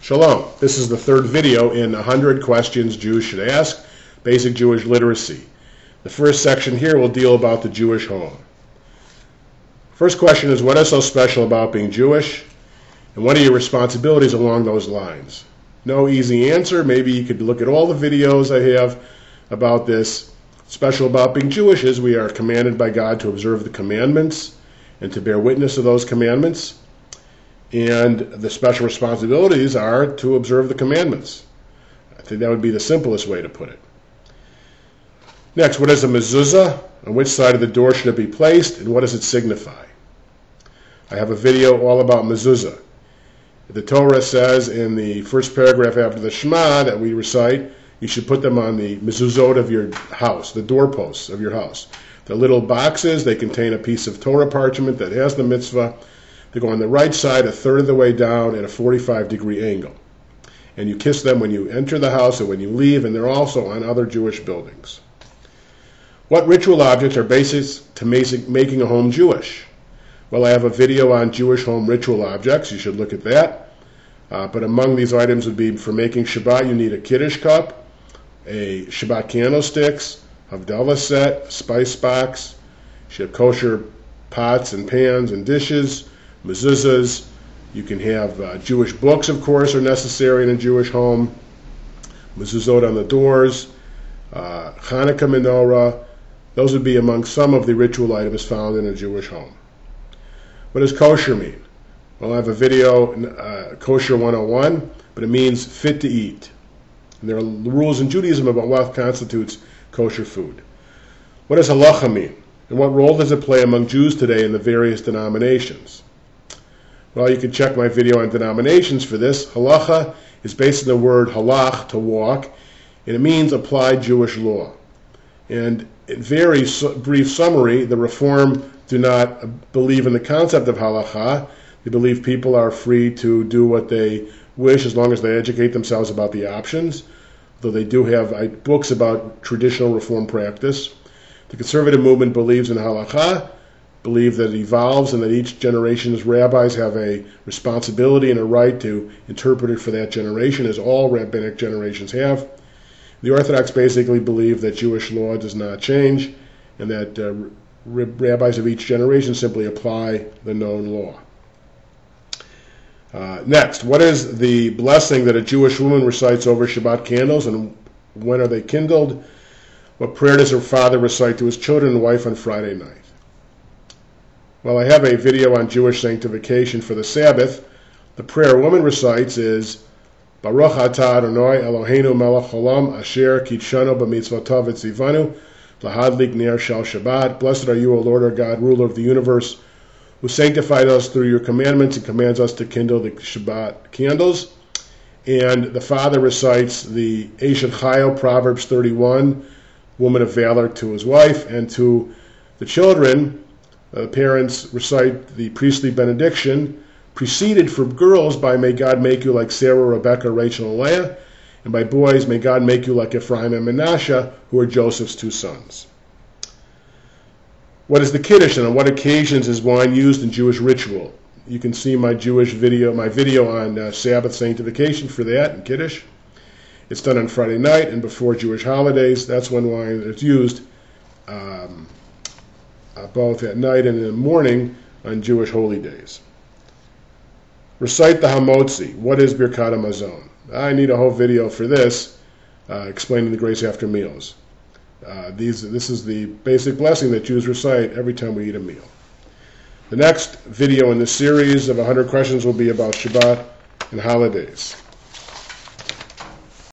Shalom. This is the third video in 100 questions Jews should ask, basic Jewish literacy. The first section here will deal about the Jewish home. First question is, what is so special about being Jewish? And what are your responsibilities along those lines? No easy answer. Maybe you could look at all the videos I have about this. Special about being Jewish is we are commanded by God to observe the commandments and to bear witness of those commandments. And the special responsibilities are to observe the commandments. I think that would be the simplest way to put it. Next, what is a mezuzah? On which side of the door should it be placed? And what does it signify? I have a video all about mezuzah. The Torah says in the first paragraph after the Shema that we recite, you should put them on the mezuzot of your house, the doorposts of your house. They're little boxes. They contain a piece of Torah parchment that has the mitzvah. They go on the right side a third of the way down at a 45-degree angle. And you kiss them when you enter the house and when you leave, and they're also on other Jewish buildings. What ritual objects are basics to making a home Jewish? Well, I have a video on Jewish home ritual objects. You should look at that. But among these items would be, for making Shabbat, you need a Kiddush cup, a Shabbat candlesticks, Havdalah set, spice box. You should have kosher pots and pans and dishes, mezuzahs. You can have Jewish books, of course, are necessary in a Jewish home. Mezuzot on the doors, Hanukkah menorah. Those would be among some of the ritual items found in a Jewish home. What does kosher mean? Well, I have a video, Kosher 101, but it means fit to eat. And there are rules in Judaism about what constitutes kosher food. What does halacha mean? And what role does it play among Jews today in the various denominations? Well, you can check my video on denominations for this. Halacha is based on the word halach, to walk, and it means applied Jewish law. And in very brief summary, the Reform do not believe in the concept of halacha. They believe people are free to do what they wish as long as they educate themselves about the options, though they do have books about traditional Reform practice. The conservative movement believes in halacha, believe that it evolves and that each generation's rabbis have a responsibility and a right to interpret it for that generation, as all rabbinic generations have. The Orthodox basically believe that Jewish law does not change and that rabbis of each generation simply apply the known law. Next, what is the blessing that a Jewish woman recites over Shabbat candles, and when are they kindled? What prayer does her father recite to his children and wife on Friday night? Well, I have a video on Jewish sanctification for the Sabbath. The prayer a woman recites is, Baruch atah Adonai Eloheinu melech haolam asher kitshanu b'mitzvotav v'tzivanu lahadlik ner shel Shabbat. Blessed are you, O Lord our God, ruler of the universe, who sanctified us through your commandments and commands us to kindle the Shabbat candles. And the father recites the Eshet Chayil, Proverbs 31, woman of valor, to his wife, and to the children, the parents recite the priestly benediction, preceded for girls by may God make you like Sarah, Rebecca, Rachel, and Leah, and by boys may God make you like Ephraim and Manasseh, who are Joseph's two sons. What is the Kiddush, and on what occasions is wine used in Jewish ritual? You can see my video on Sabbath sanctification for that and Kiddush. It's done on Friday night and before Jewish holidays. That's when wine is used, both at night and in the morning on Jewish holy days. Recite the Hamotzi. What is Birkat HaMazon? I need a whole video for this, explaining the grace after meals. This is the basic blessing that Jews recite every time we eat a meal. The next video in this series of 100 questions will be about Shabbat and holidays.